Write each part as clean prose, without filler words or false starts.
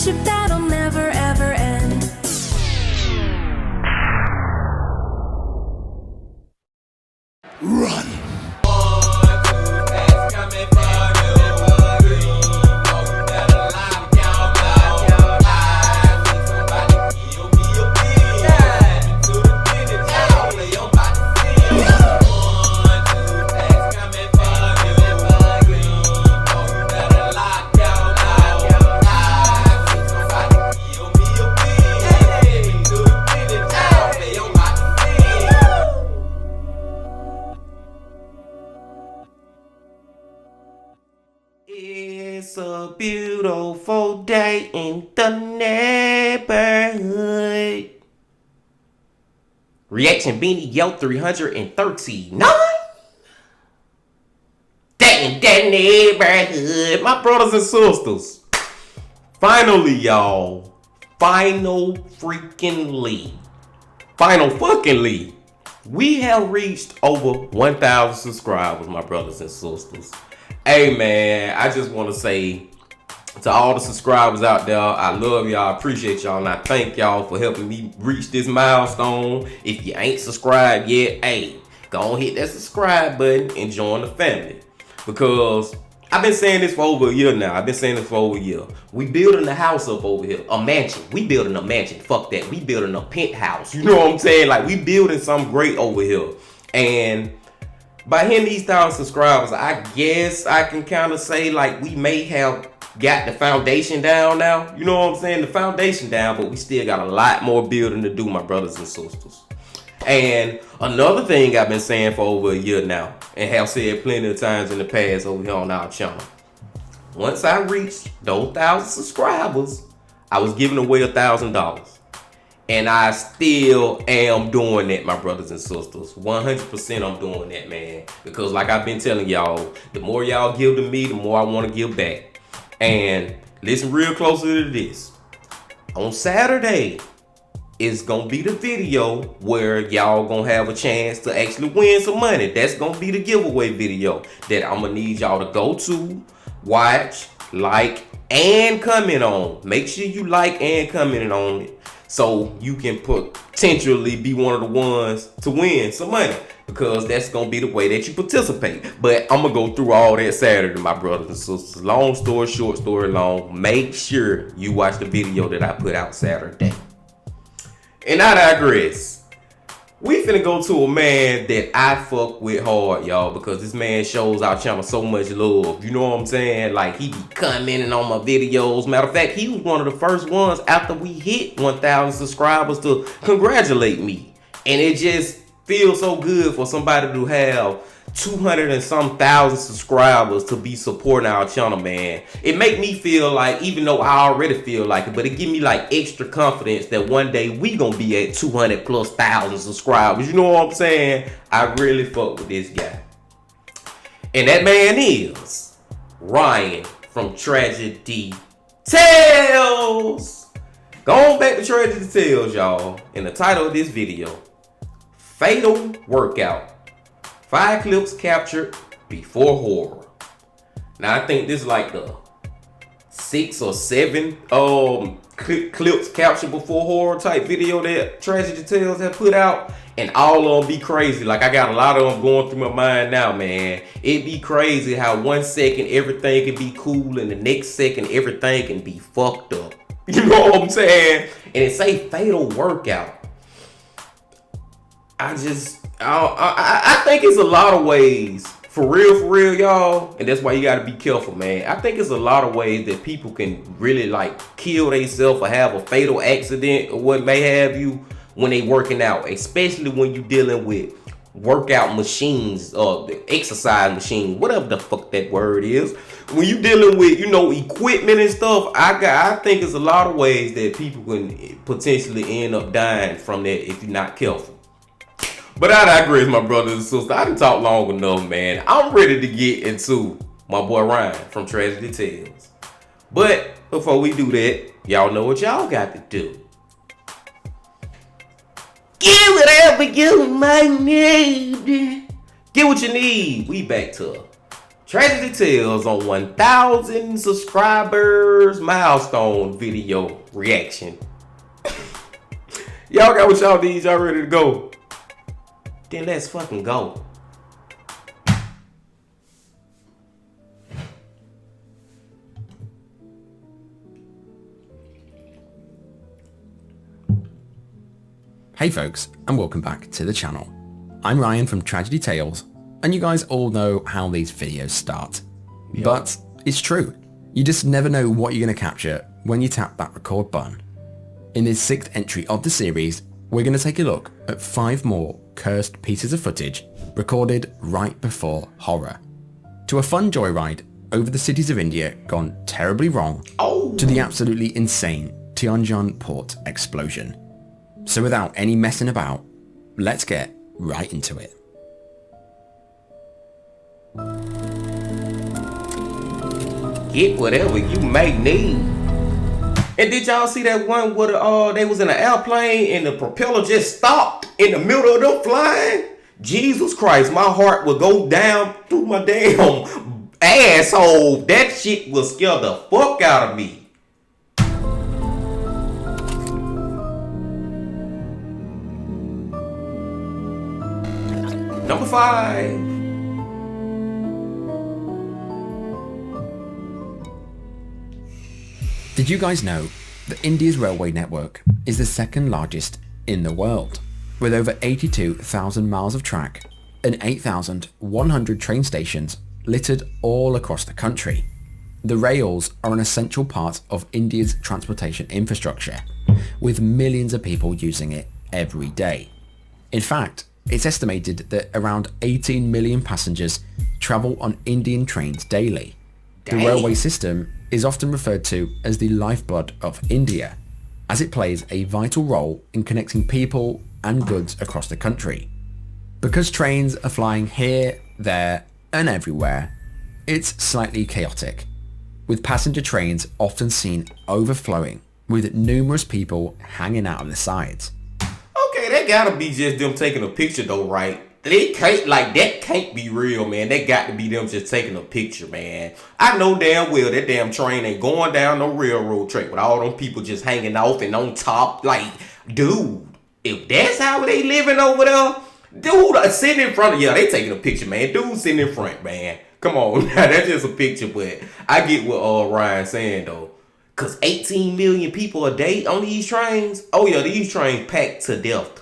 friendship that'll never ever end. Run! It's a beautiful day in the neighborhood. Reaction Beanie Yo 339. Day in the neighborhood. My brothers and sisters. Finally, y'all. Final fucking we have reached over 1,000 subscribers, my brothers and sisters. Hey man, I just want to say to all the subscribers out there, I love y'all, I appreciate y'all, and I thank y'all for helping me reach this milestone. If you ain't subscribed yet, hey, go on hit that subscribe button and join the family. Because I've been saying this for over a year now. We building a house up over here, a mansion. We building a mansion. Fuck that. We building a penthouse. You know what I'm saying? Like, we building something great over here. And by hitting these 1,000 subscribers, I guess I can kind of say like we may have got the foundation down now. You know what I'm saying? The foundation down, but we still got a lot more building to do, my brothers and sisters. And another thing I've been saying for over a year now, and have said plenty of times in the past over here on our channel. Once I reached those 1,000 subscribers, I was giving away $1,000. And I still am doing that, my brothers and sisters. 100% I'm doing that, man. Because like I've been telling y'all, the more y'all give to me, the more I want to give back. And listen real closely to this. On Saturday is going to be the video where y'all going to have a chance to actually win some money. That's going to be the giveaway video that I'm going to need y'all to go to, watch, like, and comment on. Make sure you like and comment on it, so you can potentially be one of the ones to win some money, because that's going to be the way that you participate. But I'm going to go through all that Saturday, my brothers and sisters. Long story short, story long. Make sure you watch the video that I put out Saturday. And I digress. We finna go to a man that I fuck with hard, y'all, because this man shows our channel so much love. You know what I'm saying? Like, he be commenting on my videos. Matter of fact, he was one of the first ones after we hit 1,000 subscribers to congratulate me. And it just feels so good for somebody to have 200 and some thousand subscribers to be supporting our channel, man. It make me feel like, even though I already feel like it, but it give me like extra confidence that one day we gonna be at 200 plus thousand subscribers. You know what I'm saying? I really fuck with this guy. And that man is Ryan from Tragedy Tales. Going back to Tragedy Tales, y'all. And the title of this video, Fatal Workout. 5 clips captured before horror. Now I think this is like the 6 or 7 clips captured before horror type video that Tragedy Tales have put out, and all of them be crazy. Like, I got a lot of them going through my mind now, man. It be crazy how 1 second everything can be cool and the next second everything can be fucked up. You know what I'm saying? And it say Fatal Workout. I think it's a lot of ways, for real, y'all, and that's why you gotta be careful, man. I think it's a lot of ways that people can really like kill themselves or have a fatal accident or what may have you when they working out, especially when you dealing with workout machines or the exercise machine, whatever the fuck that word is. When you dealing with, you know, equipment and stuff, I think it's a lot of ways that people can potentially end up dying from that if you're not careful. But I digress, my brothers and sisters. I done talked long enough, man. I'm ready to get into my boy Ryan from Tragedy Tales. But before we do that, y'all know what y'all got to do. Get whatever you might need. Get what you need. We back to Tragedy Tales on 1,000 subscribers milestone video reaction. Y'all got what y'all need, y'all ready to go? Then let's fucking go. Hey folks, and welcome back to the channel. I'm Ryan from Tragedy Tales, and you guys all know how these videos start. Yep. But it's true. You just never know what you're going to capture when you tap that record button. In this 6th entry of the series, we're going to take a look at 5 more cursed pieces of footage recorded right before horror. To a fun joyride over the cities of India gone terribly wrong, to the absolutely insane Tianjin port explosion. So without any messing about, let's get right into it. Get whatever you may need. And did y'all see that one where they was in an airplane and the propeller just stopped in the middle of them flying? Jesus Christ, my heart would go down through my damn asshole. That shit will scare the fuck out of me. Number 5. Did you guys know that India's railway network is the 2nd largest in the world, with over 82,000 miles of track and 8,100 train stations littered all across the country? The rails are an essential part of India's transportation infrastructure, with millions of people using it every day. In fact, it's estimated that around 18 million passengers travel on Indian trains daily. The railway system is often referred to as the lifeblood of India, as it plays a vital role in connecting people and goods across the country. Because trains are flying here, there, and everywhere, it's slightly chaotic, with passenger trains often seen overflowing with numerous people hanging out of the sides. Okay, that gotta be just them taking a picture though, right? They can't, like, that can't be real, man. That got to be them just taking a picture, man. I know damn well that damn train ain't going down no railroad track with all them people just hanging off and on top. Like, dude, if that's how they living over there, dude, sitting in front of, yeah, they taking a picture, man. Dude sitting in front, man. Come on, that's just a picture, but I get what Ryan's saying, though. Because 18 million people a day on these trains? Oh, yeah, these trains packed to death.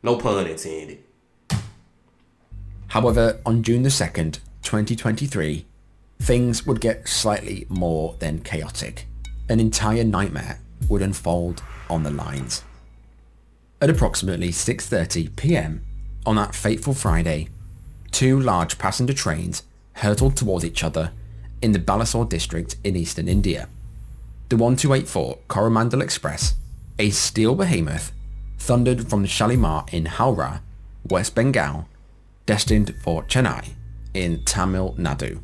No pun intended. However, on June the 2nd, 2023, things would get slightly more than chaotic. An entire nightmare would unfold on the lines. At approximately 6:30 p.m. on that fateful Friday, 2 large passenger trains hurtled towards each other in the Balasore district in eastern India. The 1284 Coromandel Express, a steel behemoth, thundered from the Shalimar in Howrah, West Bengal, destined for Chennai in Tamil Nadu.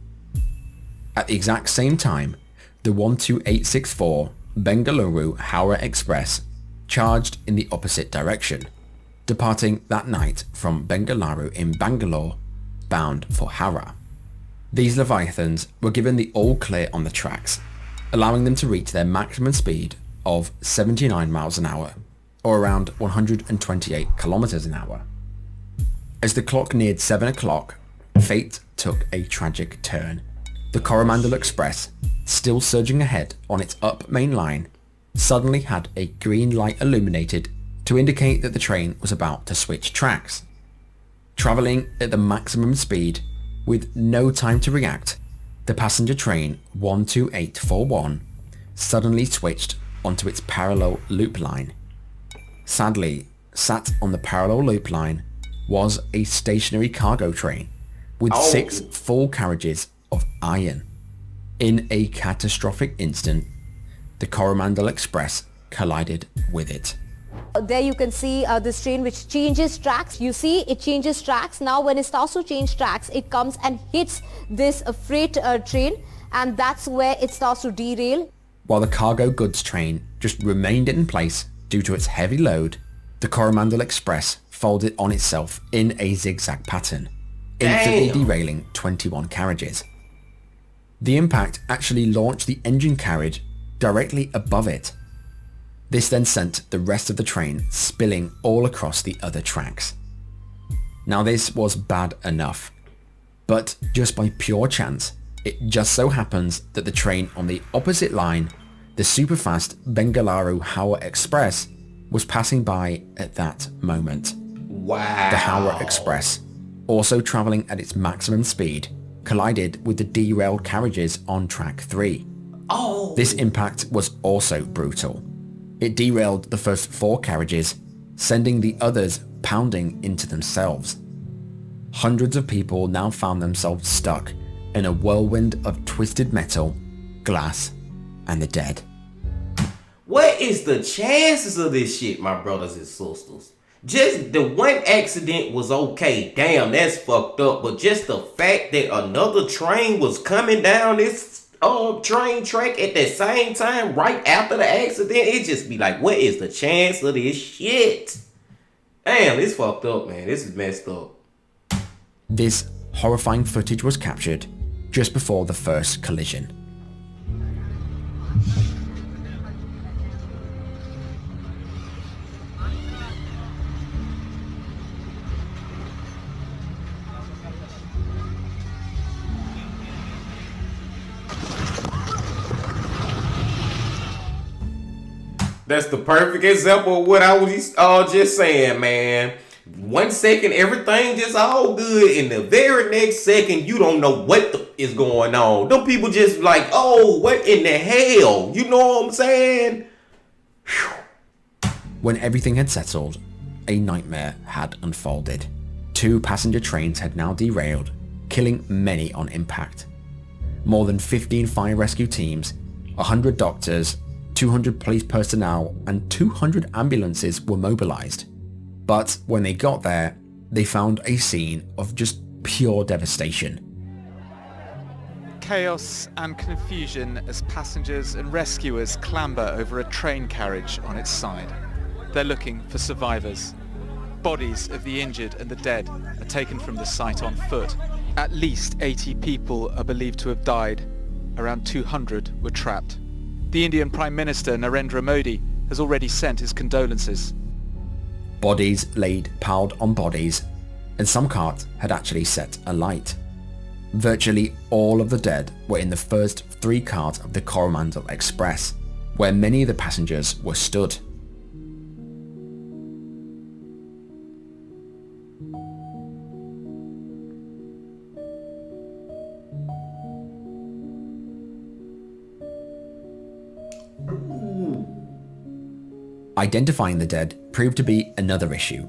At the exact same time, the 12864 Bengaluru Howrah Express charged in the opposite direction, departing that night from Bengaluru in Bangalore, bound for Howrah. These Leviathans were given the all clear on the tracks, allowing them to reach their maximum speed of 79 miles an hour, or around 128 kilometers an hour. As the clock neared 7 o'clock, fate took a tragic turn. The Coromandel Express, still surging ahead on its up main line, suddenly had a green light illuminated to indicate that the train was about to switch tracks. Travelling at the maximum speed, with no time to react, the passenger train 12841 suddenly switched onto its parallel loop line. Sadly, sat on the parallel loop line was a stationary cargo train with 6 full carriages of iron. In a catastrophic instant, the Coromandel Express collided with it. There you can see this train which changes tracks. You see it changes tracks. Now when it starts to change tracks, it comes and hits this freight train, and that's where it starts to derail. While the cargo goods train just remained in place due to its heavy load, the Coromandel Express folded on itself in a zigzag pattern, instantly derailing 21 carriages. The impact actually launched the engine carriage directly above it. This then sent the rest of the train spilling all across the other tracks. Now this was bad enough, but just by pure chance, it just so happens that the train on the opposite line, the superfast Bengaluru Howrah Express, was passing by at that moment. Wow. The Howrah Express, also travelling at its maximum speed, collided with the derailed carriages on track 3. Oh. This impact was also brutal. It derailed the first 4 carriages, sending the others pounding into themselves. Hundreds of people now found themselves stuck in a whirlwind of twisted metal, glass, and the dead. What is the chances of this shit, my brothers and sisters? Just the one accident was okay. Damn, that's fucked up. But just the fact that another train was coming down this train track at the same time right after the accident, it just be like, what is the chance of this shit? Damn, it's fucked up, man. This is messed up. This horrifying footage was captured just before the first collision. That's the perfect example of what I was just saying, man. 1 second, everything just all good. In the very next second, you don't know what is going on. Them people just like, oh, what in the hell? You know what I'm saying? Whew. When everything had settled, a nightmare had unfolded. 2 passenger trains had now derailed, killing many on impact. More than 15 fire rescue teams, 100 doctors, 200 police personnel and 200 ambulances were mobilized. But when they got there, they found a scene of just pure devastation. Chaos and confusion as passengers and rescuers clamber over a train carriage on its side. They're looking for survivors. Bodies of the injured and the dead are taken from the site on foot. At least 80 people are believed to have died. Around 200 were trapped. The Indian Prime Minister Narendra Modi has already sent his condolences. Bodies laid piled on bodies, and some carts had actually set alight. Virtually all of the dead were in the first 3 cars of the Coromandel Express, where many of the passengers were stood. Identifying the dead proved to be another issue.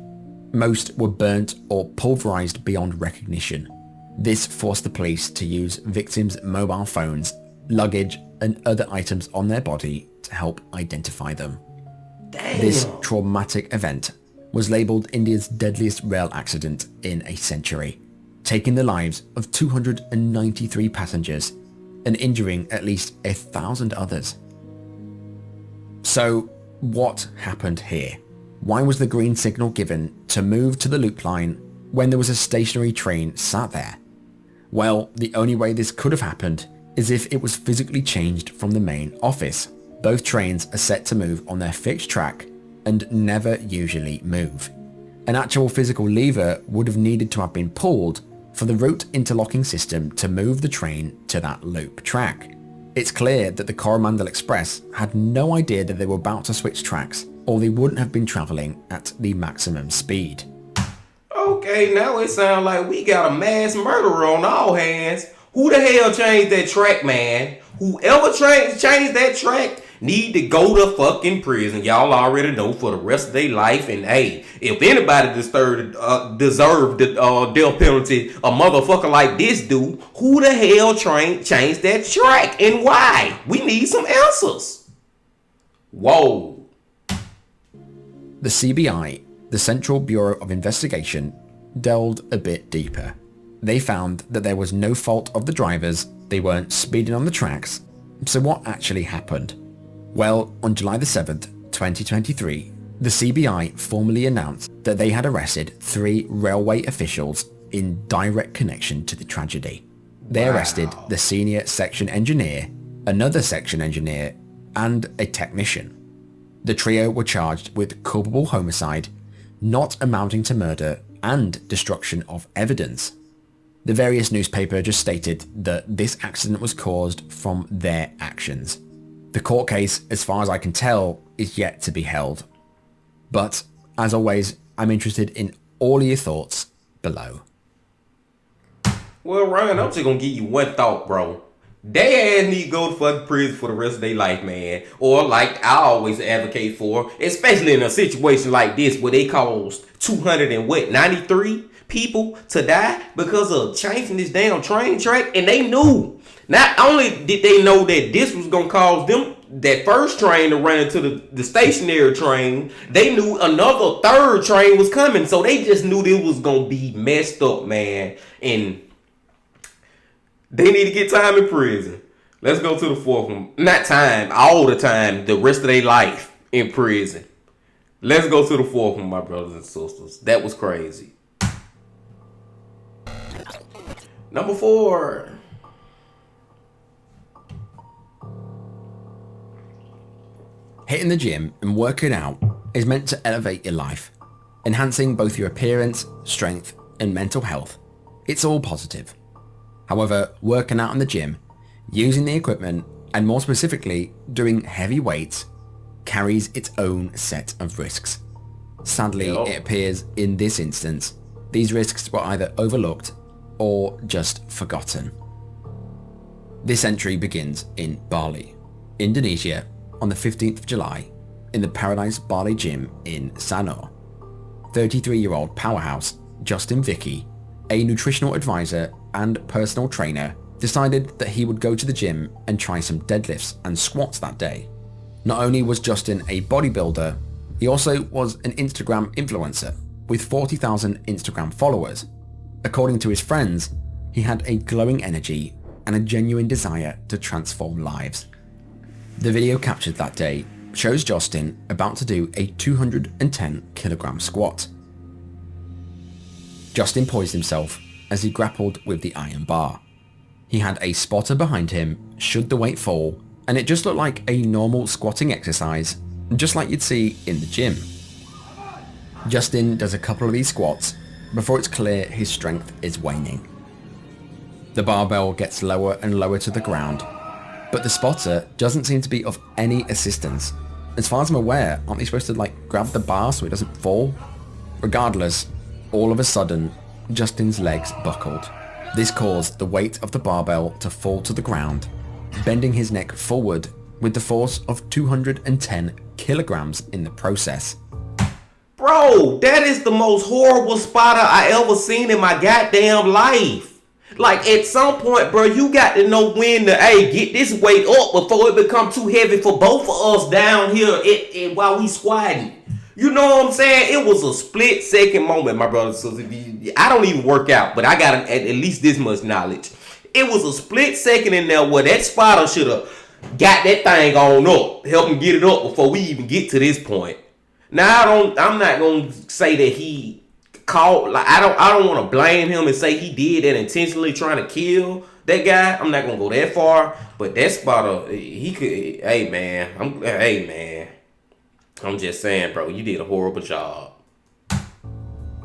Most were burnt or pulverized beyond recognition. This forced the police to use victims' mobile phones, luggage and other items on their body to help identify them. Damn. This traumatic event was labelled India's deadliest rail accident in a century, taking the lives of 293 passengers and injuring at least 1,000 others. So, what happened here? Why was the green signal given to move to the loop line when there was a stationary train sat there? Well, the only way this could have happened is if it was physically changed from the main office. Both trains are set to move on their fixed track and never usually move. An actual physical lever would have needed to have been pulled for the route interlocking system to move the train to that loop track. It's clear that the Coromandel Express had no idea that they were about to switch tracks, or they wouldn't have been travelling at the maximum speed. Okay, now it sounds like we got a mass murderer on all hands. Who the hell changed that track, man? Whoever changed that track need to go to fucking prison. Y'all already know, for the rest of their life. And hey, if anybody deserved the death penalty, a motherfucker like this dude, who the hell changed that track and why? We need some answers. Whoa. The CBI, the Central Bureau of Investigation, delved a bit deeper. They found that there was no fault of the drivers, they weren't speeding on the tracks. So what actually happened? Well, on July the 7th, 2023, the CBI formally announced that they had arrested 3 railway officials in direct connection to the tragedy. They arrested the senior section engineer, another section engineer, and a technician. The trio were charged with culpable homicide, not amounting to murder, and destruction of evidence. The various newspapers just stated that this accident was caused from their actions. The court case, as far as I can tell, is yet to be held. But, as always, I'm interested in all of your thoughts below. Well, Ryan, I'm just gonna give you one thought, bro. They ass need to go to fucking prison for the rest of their life, man. Or like I always advocate for, especially in a situation like this where they caused 293 people to die because of changing this damn train track, and they knew. Not only did they know that this was gonna cause them that first train to run into the stationary train, they knew another third train was coming, so they just knew it was gonna be messed up, man. And they need to get time in prison. Let's go to the fourth one. Not time, all the time, the rest of their life in prison. Let's go to the fourth one, my brothers and sisters. That was crazy. Number 4. Hitting the gym and working out is meant to elevate your life, enhancing both your appearance, strength, and mental health. It's all positive. However, working out in the gym, using the equipment, and more specifically, doing heavy weights, carries its own set of risks. Sadly, it appears in this instance, these risks were either overlooked or just forgotten. This entry begins in Bali, Indonesia, on the 15th of July, in the Paradise Bali Gym in Sanur. 33-year-old powerhouse Justin Vicky, a nutritional advisor and personal trainer, decided that he would go to the gym and try some deadlifts and squats that day. Not only was Justin a bodybuilder, he also was an Instagram influencer with 40,000 Instagram followers. According to his friends, he had a glowing energy and a genuine desire to transform lives. The video captured that day shows Justin about to do a 210 kilogram squat. Justin poised himself as he grappled with the iron bar. He had a spotter behind him should the weight fall, and it just looked like a normal squatting exercise, just like you'd see in the gym. Justin does a couple of these squats before it's clear his strength is waning. The barbell gets lower and lower to the ground, but the spotter doesn't seem to be of any assistance. As far as I'm aware, aren't they supposed to grab the bar so it doesn't fall? Regardless, all of a sudden, Justin's legs buckled. This caused the weight of the barbell to fall to the ground, bending his neck forward with the force of 210 kilograms in the process. Bro, that is the most horrible spotter I ever seen in my goddamn life. Like, at some point, bro, you got to know when to, get this weight up before it become too heavy for both of us down here while we squatting. You know what I'm saying? It was a split second moment, my brother. So I don't even work out, but I got at least this much knowledge. It was a split second in there where that spotter should have got that thing on up, help him get it up before we even get to this point. Now I'm not gonna say that he called. Like I don't want to blame him and say he did that intentionally trying to kill that guy. I'm not gonna go that far, but that spotter, he could. Hey man, I'm just saying, bro, you did a horrible job.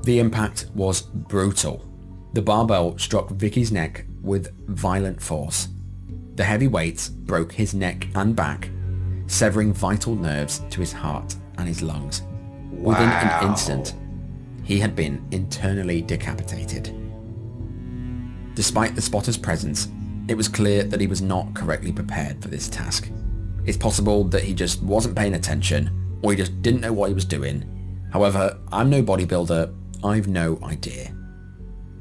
The impact was brutal. The barbell struck Vicky's neck with violent force. The heavy weights broke his neck and back, severing vital nerves to his heart and his lungs. Wow. Within an instant, he had been internally decapitated. Despite the spotter's presence, it was clear that he was not correctly prepared for this task. It's possible that he just wasn't paying attention, or he just didn't know what he was doing. However, I'm no bodybuilder, I've no idea.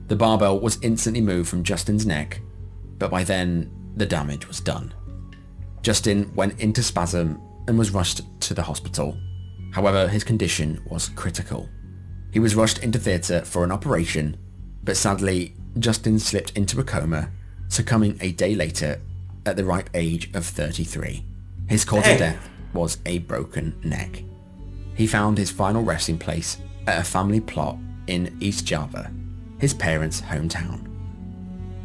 The barbell was instantly moved from Justin's neck, but by then, the damage was done. Justin went into spasm and was rushed to the hospital. However, his condition was critical. He was rushed into theatre for an operation, but sadly, Justin slipped into a coma, succumbing a day later at the ripe age of 33. His cause of death was a broken neck. He found his final resting place at a family plot in East Java, his parents' hometown.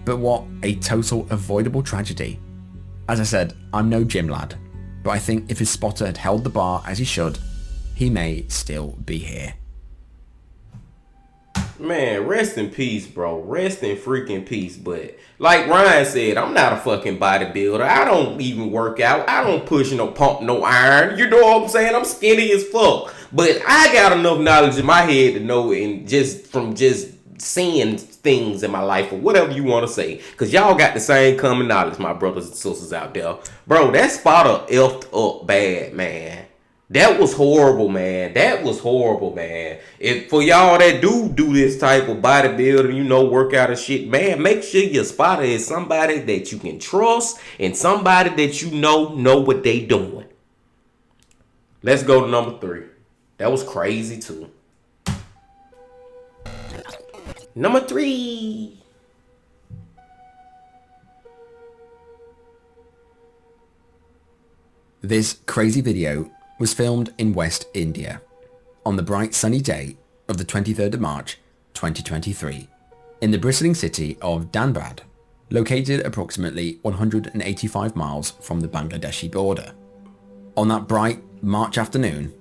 But what a total avoidable tragedy. As I said, I'm no gym lad, but I think if his spotter had held the bar as he should, he may still be here. Man, rest in peace, bro. Rest in freaking peace. But like Ryan said, I'm not a fucking bodybuilder. I don't even work out. I don't push no pump no iron. You know what I'm saying? I'm skinny as fuck. But I got enough knowledge in my head to know, and just from just seeing things in my life or whatever you want to say. Because y'all got the same common knowledge, my brothers and sisters out there. Bro, that spotter effed up bad, man. That was horrible, man. That was horrible, man. If for y'all that do this type of bodybuilding, you know, workout and shit, man, make sure your spotter is somebody that you can trust and somebody that you know what they doing. Let's go to number 3. That was crazy too. Number 3. This crazy video was filmed in West India on the bright sunny day of the 23rd of March 2023 in the bristling city of Dhanbad, located approximately 185 miles from the Bangladeshi border. On that bright March afternoon,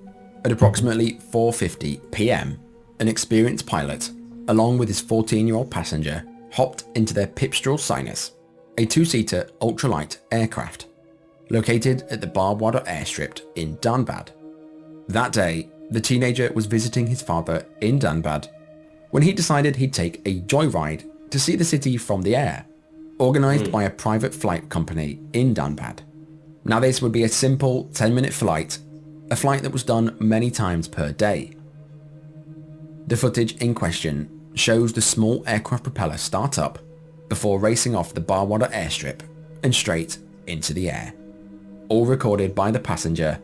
at approximately 4:50 p.m, an experienced pilot, along with his 14-year-old passenger, hopped into their Pipistrel Sinus, a 2-seater ultralight aircraft located at the Barbwada airstrip in Dhanbad. That day, the teenager was visiting his father in Dhanbad when he decided he'd take a joyride to see the city from the air, organised by a private flight company in Dhanbad. Now this would be a simple 10-minute flight, a flight that was done many times per day. The footage in question shows the small aircraft propeller start up before racing off the Barbwada airstrip and straight into the air. All recorded by the passenger,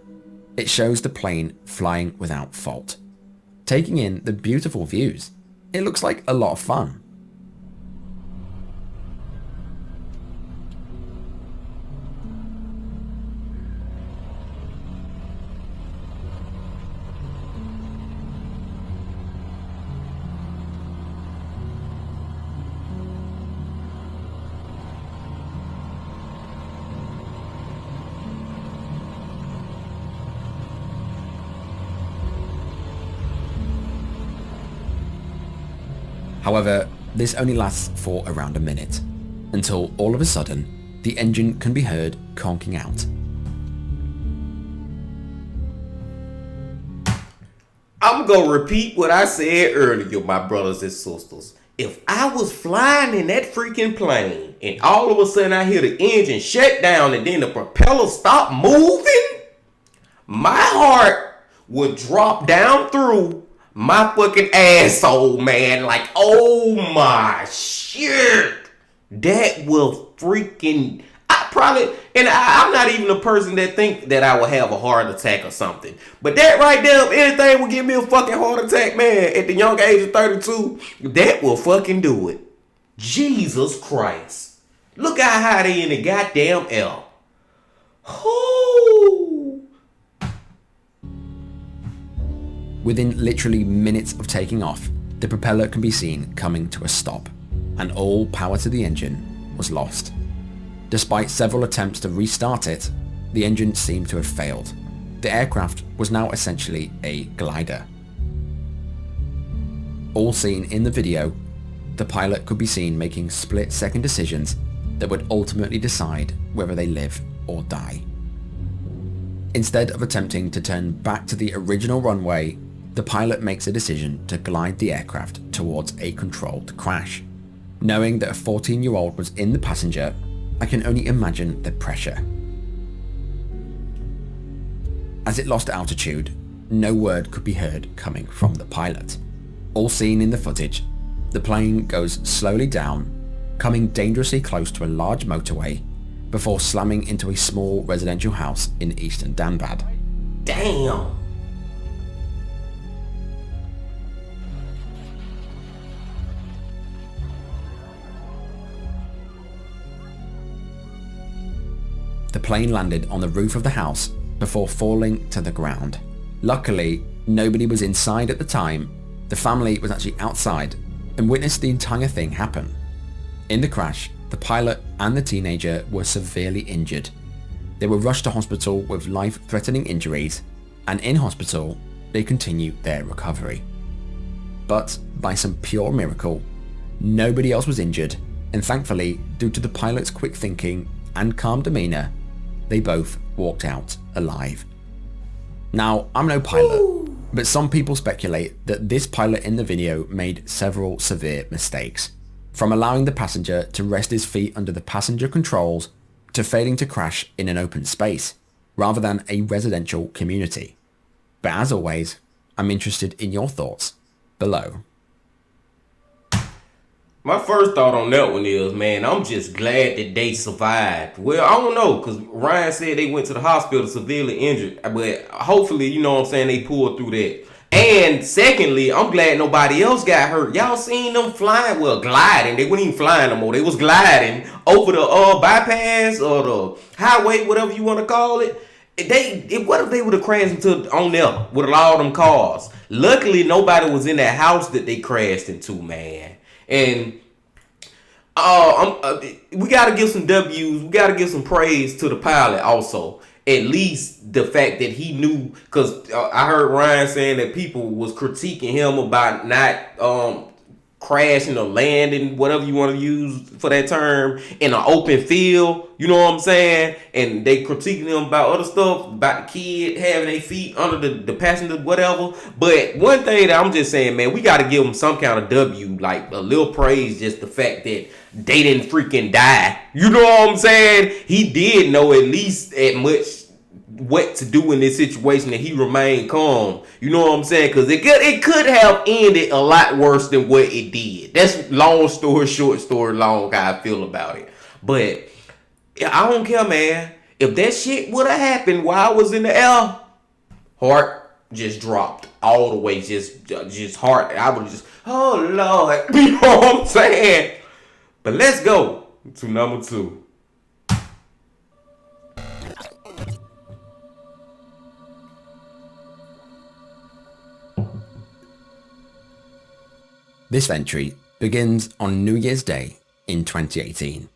it shows the plane flying without fault, taking in the beautiful views. It looks like a lot of fun. However, this only lasts for around a minute, until all of a sudden, the engine can be heard conking out. I'm gonna repeat what I said earlier, my brothers and sisters. If I was flying in that freaking plane and all of a sudden I hear the engine shut down and then the propeller stop moving, my heart would drop down through my fucking asshole, man. Like, oh my shit. That will freaking... I'm not even a person that think that I will have a heart attack or something. But that right there, if anything will give me a fucking heart attack, man, at the young age of 32, that will fucking do it. Jesus Christ. Look how high they in the goddamn air. Ooh. Within literally minutes of taking off, the propeller can be seen coming to a stop, and all power to the engine was lost. Despite several attempts to restart it, the engine seemed to have failed. The aircraft was now essentially a glider. All seen in the video, the pilot could be seen making split-second decisions that would ultimately decide whether they live or die. Instead of attempting to turn back to the original runway, the pilot makes a decision to glide the aircraft towards a controlled crash. Knowing that a 14-year-old was in the passenger, I can only imagine the pressure. As it lost altitude, no word could be heard coming from the pilot. All seen in the footage, the plane goes slowly down, coming dangerously close to a large motorway before slamming into a small residential house in eastern Dhanbad. Damn. The plane landed on the roof of the house before falling to the ground. Luckily, nobody was inside at the time. The family was actually outside and witnessed the entire thing happen. In the crash, the pilot and the teenager were severely injured. They were rushed to hospital with life-threatening injuries, and in hospital, they continued their recovery. But by some pure miracle, nobody else was injured, and thankfully, due to the pilot's quick thinking and calm demeanor, they both walked out alive. Now, I'm no pilot, but some people speculate that this pilot in the video made several severe mistakes, from allowing the passenger to rest his feet under the passenger controls to failing to crash in an open space, rather than a residential community. But as always, I'm interested in your thoughts below. My first thought on that one is, man, I'm just glad that they survived. Well, I don't know, because Ryan said they went to the hospital severely injured. But hopefully, you know what I'm saying, they pulled through that. And secondly, I'm glad nobody else got hurt. Y'all seen them flying? Well, gliding. They weren't even flying no more. They was gliding over the bypass or the highway, whatever you want to call it. What if they would have crashed into on there with all them cars? Luckily, nobody was in that house that they crashed into, man. And we got to give some W's. We got to give some praise to the pilot also. At least the fact that he knew, because I heard Ryan saying that people was critiquing him about not crashing or landing, whatever you want to use for that term, in an open field. You know what I'm saying? And they critiquing him about other stuff, about the kid having their feet under the passenger, whatever. But one thing that I'm just saying, man, we got to give them some kind of W, like a little praise, just the fact that they didn't freaking die. You know what I'm saying? He did know at least as much what to do in this situation, and he remained calm. You know what I'm saying? Because it could have ended a lot worse than what it did. That's long story short, story long, how I feel about it. But I don't care, man. If that shit would have happened while I was in the air, heart just dropped all the way. Just heart. I would just, oh Lord. You know what I'm saying? But let's go to number 2. This entry begins on New Year's Day in 2018.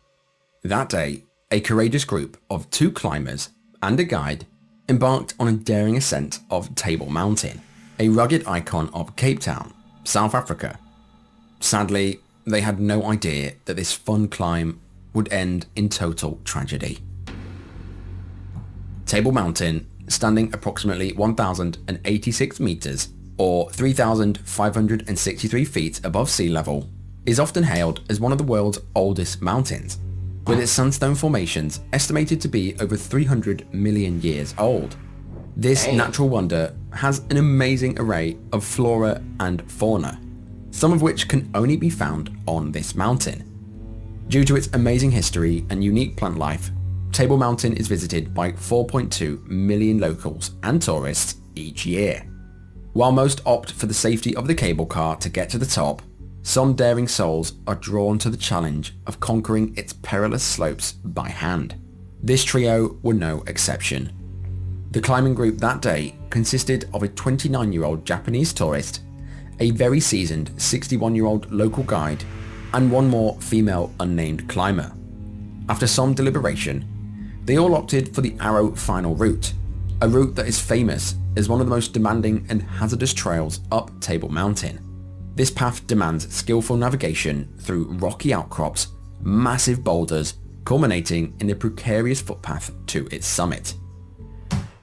That day, a courageous group of 2 climbers and a guide embarked on a daring ascent of Table Mountain, a rugged icon of Cape Town, South Africa. Sadly, they had no idea that this fun climb would end in total tragedy. Table Mountain, standing approximately 1,086 meters, or 3,563 feet above sea level, is often hailed as one of the world's oldest mountains, with its sandstone formations estimated to be over 300 million years old. This natural wonder has an amazing array of flora and fauna, some of which can only be found on this mountain. Due to its amazing history and unique plant life, Table Mountain is visited by 4.2 million locals and tourists each year. While most opt for the safety of the cable car to get to the top, some daring souls are drawn to the challenge of conquering its perilous slopes by hand. This trio were no exception. The climbing group that day consisted of a 29-year-old Japanese tourist, a very seasoned 61-year-old local guide, and one more female unnamed climber. After some deliberation, they all opted for the Arrow Final Route, a route that is famous as one of the most demanding and hazardous trails up Table Mountain. This path demands skillful navigation through rocky outcrops, massive boulders, culminating in a precarious footpath to its summit.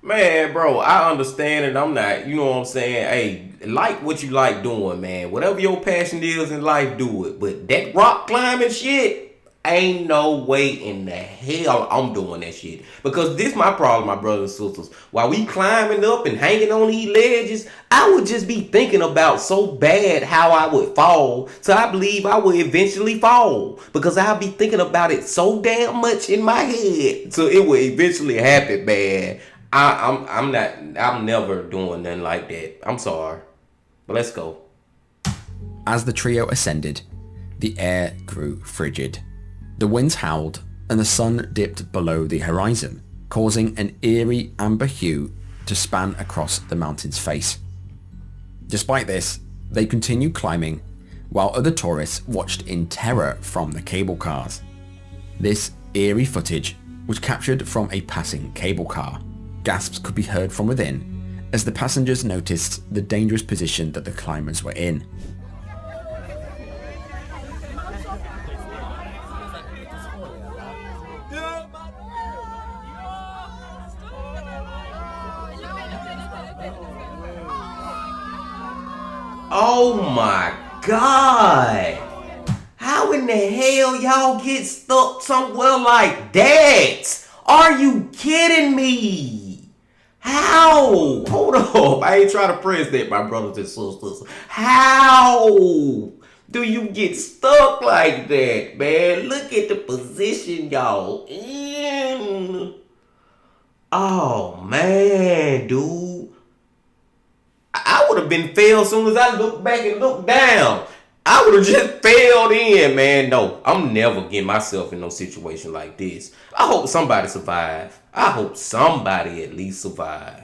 Man, bro, I understand, and I'm not, you know what I'm saying? Hey, like what you like doing, man. Whatever your passion is in life, do it. But that rock climbing shit, ain't no way in the hell I'm doing that shit. Because this my problem, my brothers and sisters. While we climbing up and hanging on these ledges, I would just be thinking about so bad how I would fall. So I believe I would eventually fall. Because I'll be thinking about it so damn much in my head. So it will eventually happen, man. I'm never doing nothing like that. I'm sorry. But let's go. As the trio ascended, the air grew frigid. The winds howled and the sun dipped below the horizon, causing an eerie amber hue to span across the mountain's face. Despite this, they continued climbing, while other tourists watched in terror from the cable cars. This eerie footage was captured from a passing cable car. Gasps could be heard from within as the passengers noticed the dangerous position that the climbers were in. Oh my God! How in the hell y'all get stuck somewhere like that? Are you kidding me? How? Hold up, I ain't trying to press that, my brothers and sisters. How do you get stuck like that, man? Look at the position y'all in. Oh man, dude. I would have been failed as soon as I looked back and looked down. I would have just failed in, man. No, I'm never getting myself in no situation like this. I hope somebody survive. I hope somebody at least survive.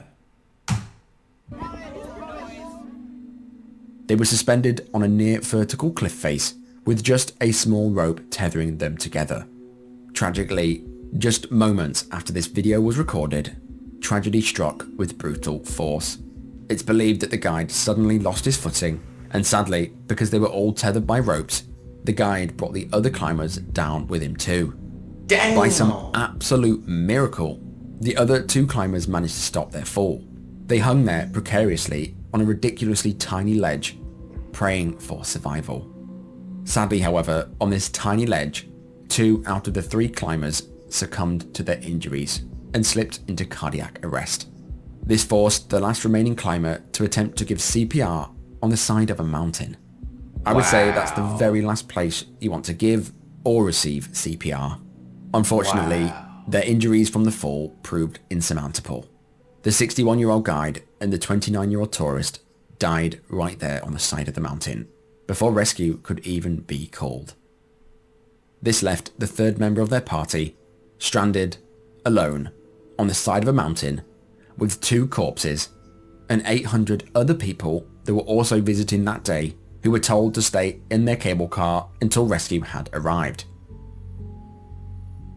They were suspended on a near vertical cliff face with just a small rope tethering them together. Tragically, just moments after this video was recorded, tragedy struck with brutal force. It's believed that the guide suddenly lost his footing, and sadly, because they were all tethered by ropes, the guide brought the other climbers down with him too. Damn. By some absolute miracle, the other two climbers managed to stop their fall. They hung there precariously on a ridiculously tiny ledge, praying for survival. Sadly, however, on this tiny ledge, 2 out of the 3 climbers succumbed to their injuries and slipped into cardiac arrest. This forced the last remaining climber to attempt to give CPR on the side of a mountain. I would say that's the very last place you want to give or receive CPR. Unfortunately, their injuries from the fall proved insurmountable. The 61-year-old guide and the 29-year-old tourist died right there on the side of the mountain before rescue could even be called. This left the third member of their party stranded, alone, on the side of a mountain with 2 corpses and 800 other people that were also visiting that day who were told to stay in their cable car until rescue had arrived.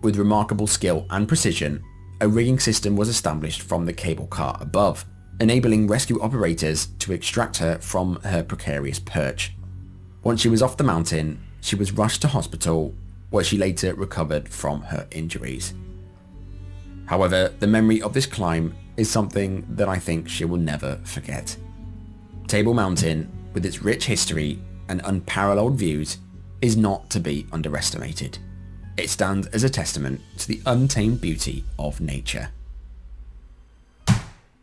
With remarkable skill and precision, a rigging system was established from the cable car above, enabling rescue operators to extract her from her precarious perch. Once she was off the mountain, she was rushed to hospital, where she later recovered from her injuries. However, the memory of this climb is something that I think she will never forget. Table Mountain, with its rich history and unparalleled views, is not to be underestimated. It stands as a testament to the untamed beauty of nature.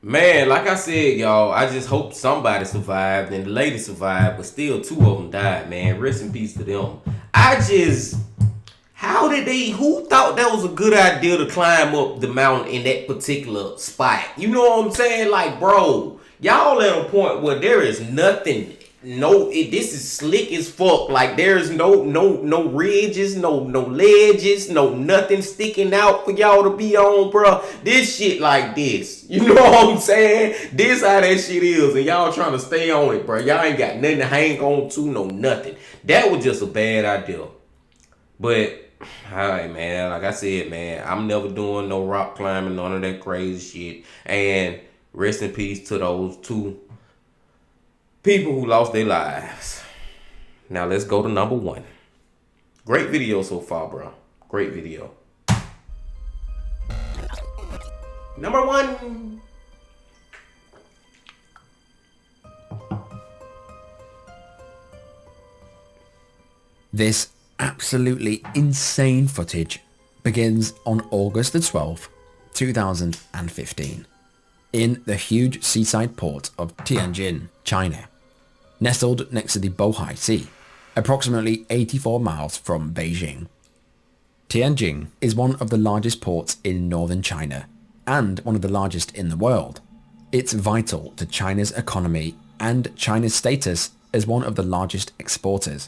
Man, like I said, y'all, I just hope somebody survived and the lady survived, but still 2 of them died, man. Rest in peace to them. Who thought that was a good idea to climb up the mountain in that particular spot? You know what I'm saying? Like, bro, y'all at a point where there is nothing. This is slick as fuck. Like, there's no ridges, no ledges, no nothing sticking out for y'all to be on, bro. This shit like this. You know what I'm saying? This how that shit is, and y'all trying to stay on it, bro. Y'all ain't got nothing to hang on to, no nothing. That was just a bad idea. But alright, man, like I said, man, I'm never doing no rock climbing, none of that crazy shit. And rest in peace to those 2 people who lost their lives. Now let's go to number 1. Great video so far, bro. Great video. Number 1. This absolutely insane footage begins on August the 12th, 2015, in the huge seaside port of Tianjin, China, nestled next to the Bohai Sea, approximately 84 miles from Beijing. Tianjin is one of the largest ports in northern China and one of the largest in the world. It's vital to China's economy and China's status as one of the largest exporters.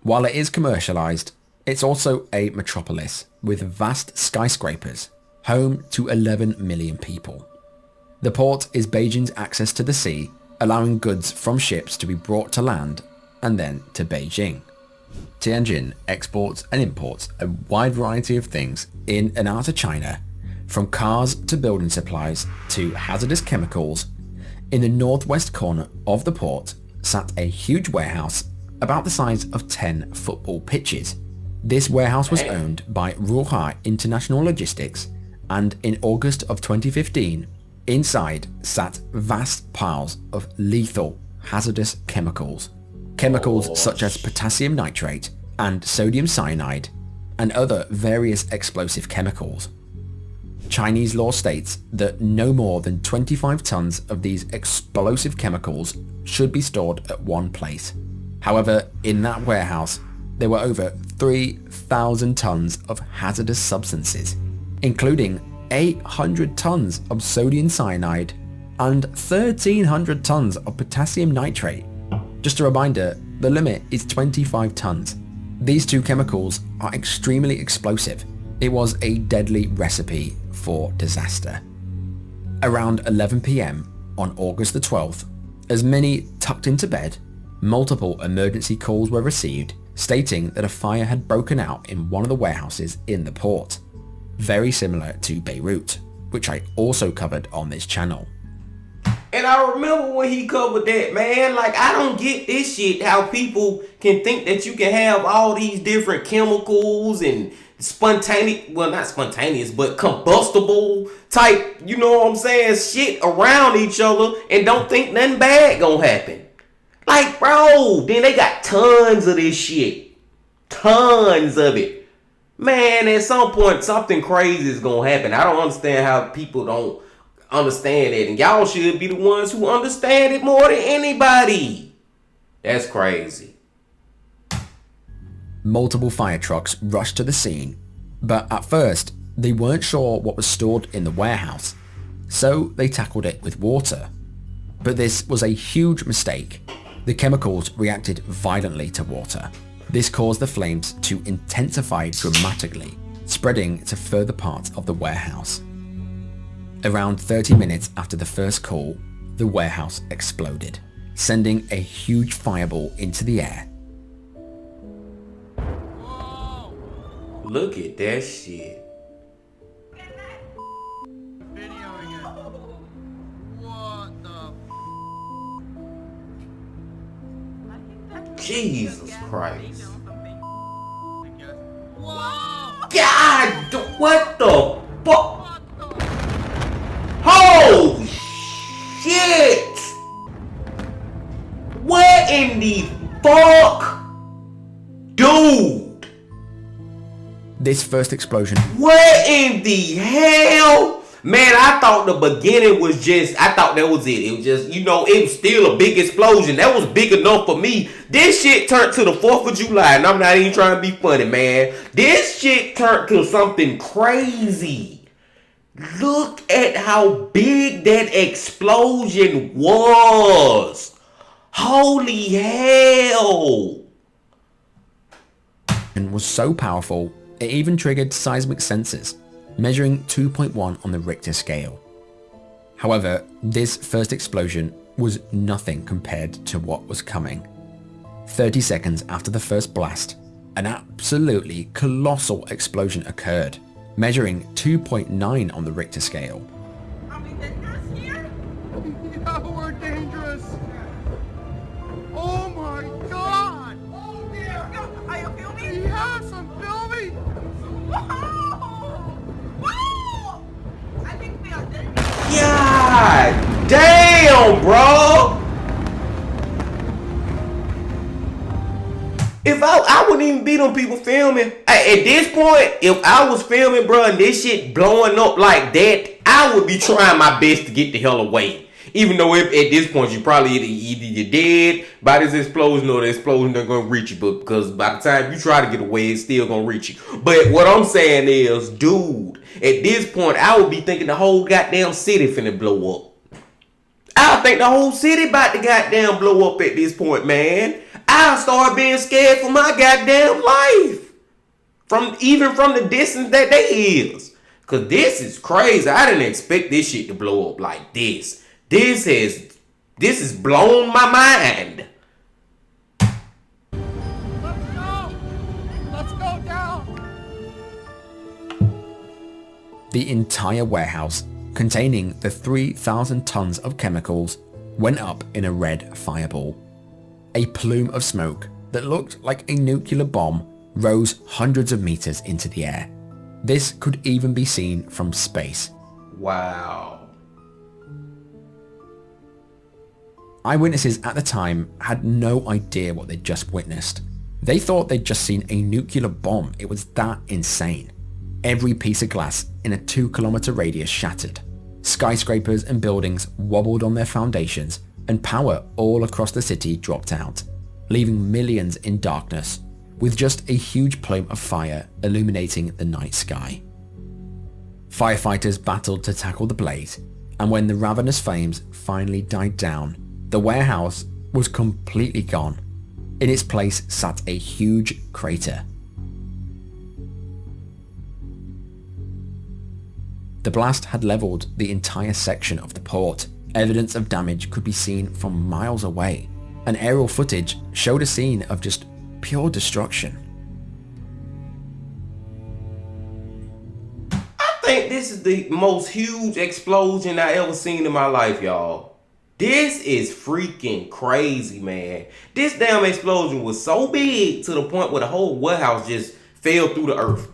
While it is commercialized, it's also a metropolis with vast skyscrapers, home to 11 million people. The port is Beijing's access to the sea, allowing goods from ships to be brought to land and then to Beijing. Tianjin exports and imports a wide variety of things in and out of China, from cars to building supplies to hazardous chemicals. In the northwest corner of the port sat a huge warehouse about the size of 10 football pitches. This warehouse was owned by Ruhai International Logistics, and in August of 2015, inside sat vast piles of lethal, hazardous chemicals. Chemicals such as potassium nitrate and sodium cyanide, and other various explosive chemicals. Chinese law states that no more than 25 tons of these explosive chemicals should be stored at one place. However, in that warehouse, there were over 3,000 tons of hazardous substances, including 800 tons of sodium cyanide and 1,300 tons of potassium nitrate. Just a reminder, the limit is 25 tons. These two chemicals are extremely explosive. It was a deadly recipe for disaster. Around 11 p.m. on August the 12th, as many tucked into bed, multiple emergency calls were received stating that a fire had broken out in one of the warehouses in the port, very similar to Beirut, which I also covered on this channel. And I remember when he covered that, man, like, I don't get this shit, how people can think that you can have all these different chemicals and spontaneous, well, not spontaneous, but combustible type, you know what I'm saying, shit around each other and don't think nothing bad gonna happen. Like, bro, then they got tons of this shit. Tons of it. Man, at some point, something crazy is gonna happen. I don't understand how people don't understand it, and y'all should be the ones who understand it more than anybody. That's crazy. Multiple fire trucks rushed to the scene, but at first they weren't sure what was stored in the warehouse, so they tackled it with water. But this was a huge mistake. The chemicals reacted violently to water. This caused the flames to intensify dramatically, spreading to further parts of the warehouse. Around 30 minutes after the first call, the warehouse exploded, sending a huge fireball into the air. Look at that shit. Jesus Christ. God, what the fuck? Holy shit! What in the fuck? Dude! This first explosion. What in the hell? Man, I thought the beginning was just, I thought that was it. It was just, you know, it was still a big explosion. That was big enough for me. This shit turned to the 4th of July, and I'm not even trying to be funny, man. This shit turned to something crazy. Look at how big that explosion was. Holy hell. And was so powerful, it even triggered seismic sensors, measuring 2.1 on the Richter scale. However, this first explosion was nothing compared to what was coming. 30 seconds after the first blast, an absolutely colossal explosion occurred, measuring 2.9 on the Richter scale. Are we dangerous here? Yeah, we're dangerous. Oh my God! Oh dear! Are you filming? Yes, I'm filming. Whoa! Whoa! I think we are dangerous. God damn, bro. If I wouldn't even be them people filming. At this point, if I was filming, bro, and this shit blowing up like that, I would be trying my best to get the hell away. Even though if at this point you probably either you're dead by this explosion or the explosion not gonna reach you, but because by the time you try to get away, it's still gonna reach you. But what I'm saying is, dude, at this point, I would be thinking the whole goddamn city finna blow up. I think the whole city about to goddamn blow up at this point, man. I start being scared for my goddamn life. From the distance that they is. Cause this is crazy. I didn't expect this shit to blow up like this. This has blown my mind. The entire warehouse, containing the 3,000 tons of chemicals, went up in a red fireball. A plume of smoke that looked like a nuclear bomb rose hundreds of meters into the air. This could even be seen from space. Wow. Eyewitnesses at the time had no idea what they'd just witnessed. They thought they'd just seen a nuclear bomb. It was that insane. Every piece of glass in a 2-kilometer radius shattered. Skyscrapers and buildings wobbled on their foundations, and power all across the city dropped out, leaving millions in darkness, with just a huge plume of fire illuminating the night sky. Firefighters battled to tackle the blaze, and when the ravenous flames finally died down, the warehouse was completely gone. In its place sat a huge crater. The blast had leveled the entire section of the port. Evidence of damage could be seen from miles away, and aerial footage showed a scene of just pure destruction. I think this is the most huge explosion I ever seen in my life, y'all. This is freaking crazy, man. This damn explosion was so big to the point where the whole warehouse just fell through the earth.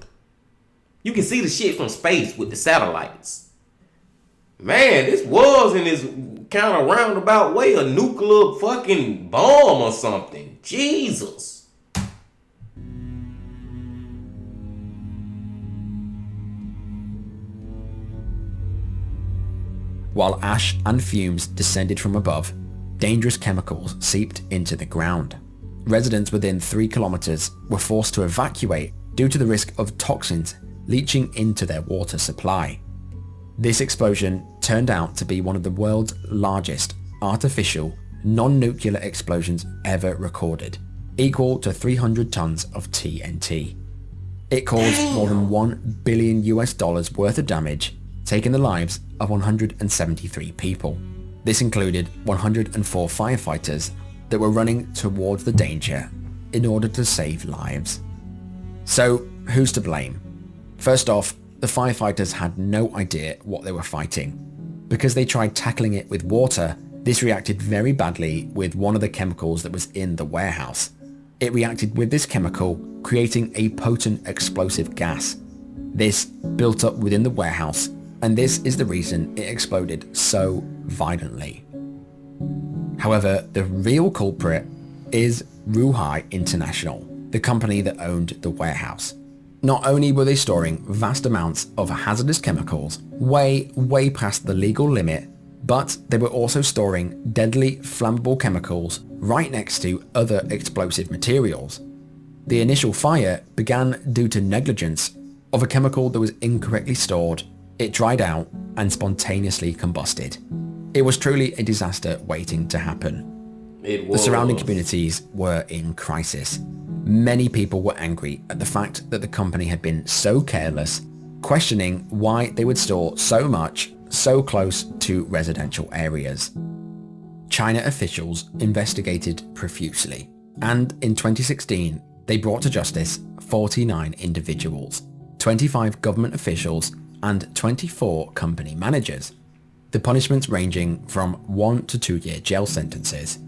You can see the shit from space with the satellites. Man, this was in this kind of roundabout way a nuclear fucking bomb or something. Jesus. While ash and fumes descended from above, dangerous chemicals seeped into the ground. Residents within 3 kilometers were forced to evacuate due to the risk of toxins leaching into their water supply. This explosion turned out to be one of the world's largest artificial non-nuclear explosions ever recorded, equal to 300 tons of TNT. It caused more than $1 billion worth of damage, taking the lives of 173 people. This included 104 firefighters that were running towards the danger in order to save lives. So, who's to blame? First off, the firefighters had no idea what they were fighting. Because they tried tackling it with water, this reacted very badly with one of the chemicals that was in the warehouse. It reacted with this chemical, creating a potent explosive gas. This built up within the warehouse, and this is the reason it exploded so violently. However, the real culprit is Ruhai International, the company that owned the warehouse. Not only were they storing vast amounts of hazardous chemicals way past the legal limit, but they were also storing deadly flammable chemicals right next to other explosive materials. The initial fire began due to negligence of a chemical that was incorrectly stored. It dried out and spontaneously combusted. It was truly a disaster waiting to happen. The surrounding communities were in crisis. Many people were angry at the fact that the company had been so careless, questioning why they would store so much so close to residential areas. China officials investigated profusely, and in 2016, they brought to justice 49 individuals, 25 government officials, and 24 company managers. The punishments ranging from 1 to 2 year jail sentences.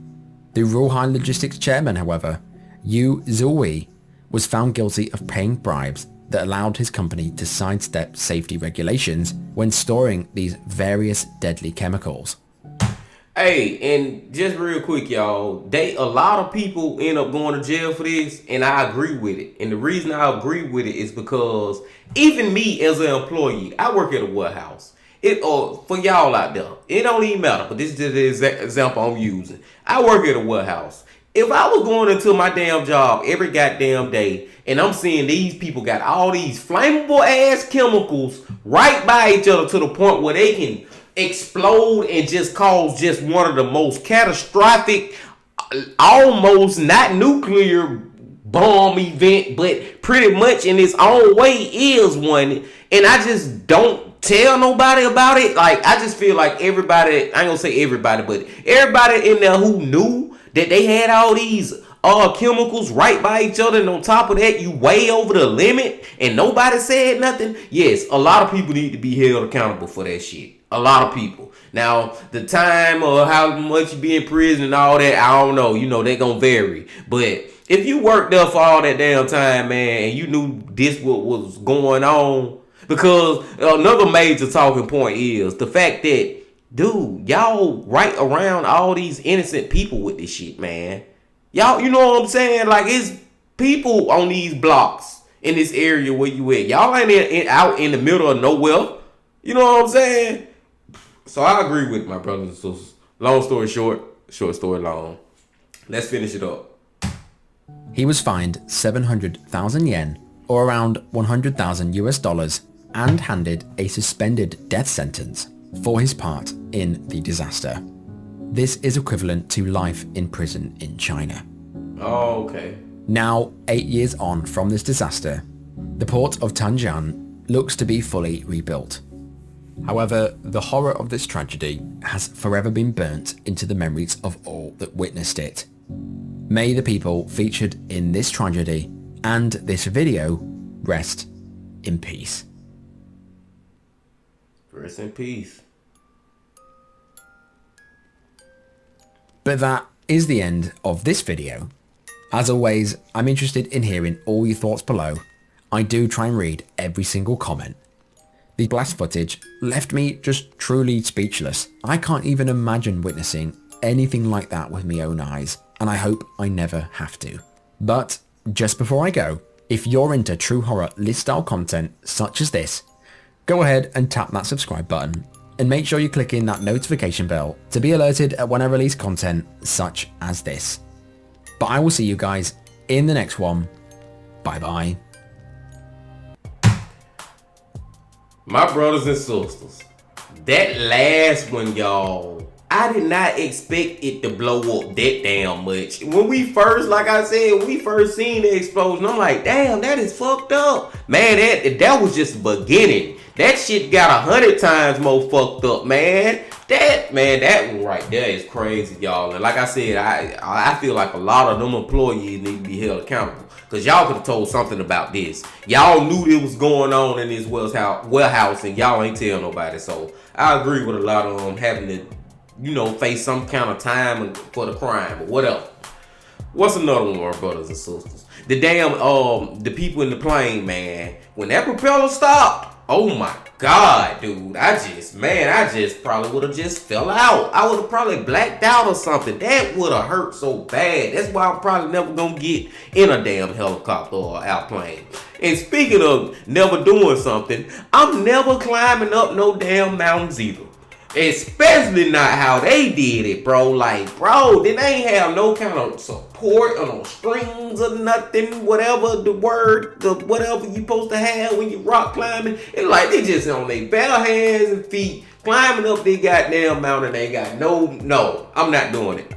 The Ruhai Logistics chairman, however, Yu Zhuyi, was found guilty of paying bribes that allowed his company to sidestep safety regulations when storing these various deadly chemicals. Hey, and just real quick, y'all, a lot of people end up going to jail for this, and I agree with it. And the reason I agree with it is because even me as an employee, I work at a warehouse. For y'all out there, it don't even matter, but this is just the exact example I'm using. I work at a warehouse. If I was going into my damn job every goddamn day and I'm seeing these people got all these flammable ass chemicals right by each other to the point where they can explode and just cause just one of the most catastrophic, almost not nuclear bomb event, but pretty much in its own way is one, and I just don't tell nobody about it. Like, I just feel like everybody, I ain't gonna say everybody, but everybody in there who knew that they had all these chemicals right by each other, and on top of that, you way over the limit, and nobody said nothing. Yes, a lot of people need to be held accountable for that shit. A lot of people. Now, the time or how much you be in prison and all that, I don't know. You know, they're gonna vary. But if you worked there for all that damn time, man, and you knew this what was going on, because another major talking point is the fact that, dude, y'all right around all these innocent people with this shit, man. Y'all, you know what I'm saying? Like, it's people on these blocks in this area where you at. Y'all ain't out in the middle of nowhere. You know what I'm saying? So I agree with my brothers and sisters. Long story short, short story long. Let's finish it up. He was fined 700,000 yen, or around $100,000, and handed a suspended death sentence for his part in the disaster. This is equivalent to life in prison in China. Oh, okay. Now, 8 years on from this disaster, the port of Tianjin looks to be fully rebuilt. However, the horror of this tragedy has forever been burnt into the memories of all that witnessed it. May the people featured in this tragedy and this video rest in peace. Rest in peace. But that is the end of this video. As always, I'm interested in hearing all your thoughts below. I do try and read every single comment. The blast footage left me just truly speechless. I can't even imagine witnessing anything like that with my own eyes, and I hope I never have to. But just before I go, if you're into true horror list style content such as this, go ahead and tap that subscribe button and make sure you click in that notification bell to be alerted when I release content such as this. But I will see you guys in the next one. Bye bye. My brothers and sisters, that last one, y'all, I did not expect it to blow up that damn much. When we first, like I said, when we first seen the explosion, I'm like, damn, that is fucked up. Man, that was just the beginning. That shit got 100 times more fucked up, man. That one right there is crazy, y'all. And like I said, I feel like a lot of them employees need to be held accountable. Because y'all could have told something about this. Y'all knew it was going on in this warehouse and y'all ain't tell nobody. So I agree with a lot of them having to, you know, face some kind of time for the crime or whatever. What's another one, our brothers and sisters? The damn, the people in the plane, man. When that propeller stopped, oh my God, dude. I just probably would have just fell out. I would have probably blacked out or something. That would have hurt so bad. That's why I'm probably never gonna get in a damn helicopter or airplane. And speaking of never doing something, I'm never climbing up no damn mountains either. Especially not how they did it, bro. Like, bro, they ain't have no kind of support or no strings or nothing. Whatever whatever you supposed to have when you rock climbing. It's like they just on their bare hands and feet climbing up their goddamn mountain. They got no. I'm not doing it.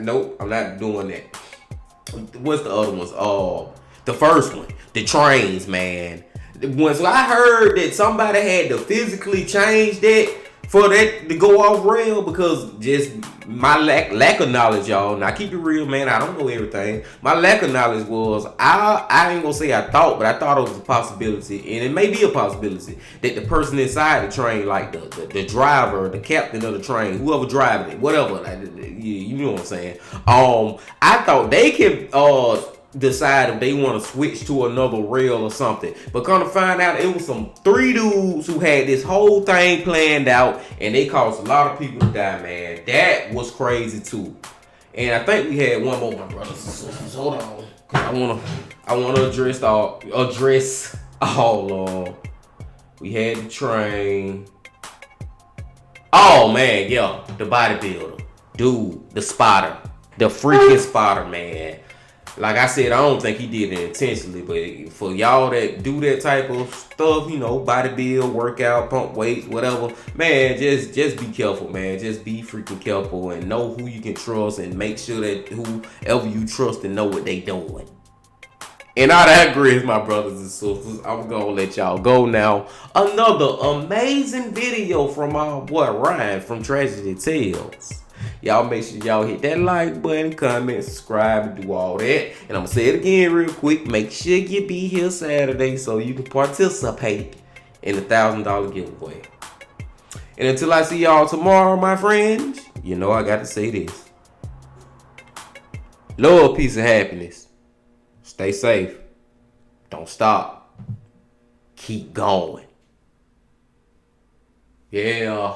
Nope, I'm not doing that. What's the other ones? The first one, the trains, man. Once I heard that somebody had to physically change that for that to go off rail, because just my lack of knowledge, y'all. Now keep it real, man. I don't know everything. My lack of knowledge was I ain't gonna say I thought, but I thought it was a possibility, and it may be a possibility that the person inside the train, like the driver, the captain of the train, whoever driving it, whatever, you know what I'm saying. I thought they can decide if they want to switch to another rail or something, but come to find out it was some 3 dudes who had this whole thing planned out, and they caused a lot of people to die, man. That was crazy too. And I think we had one more, my brothers and sisters. Hold on, I wanna address all. We had the train. Oh man, yeah, the bodybuilder, dude, the spotter, the freaking spotter, man. Like I said, I don't think he did it intentionally, but for y'all that do that type of stuff, you know, bodybuild, workout, pump weights, whatever, man, just be careful, man. Just be freaking careful and know who you can trust, and make sure that whoever you trust and know what they doing. And I digress, my brothers and sisters. I'm gonna let y'all go now. Another amazing video from our boy Ryan from Tragedy Tales. Y'all make sure y'all hit that like button, comment, subscribe, and do all that. And I'm gonna say it again real quick. Make sure you be here Saturday so you can participate in the $1,000 giveaway. And until I see y'all tomorrow, my friends, you know I got to say this. Love, peace, and happiness. Stay safe. Don't stop. Keep going. Yeah.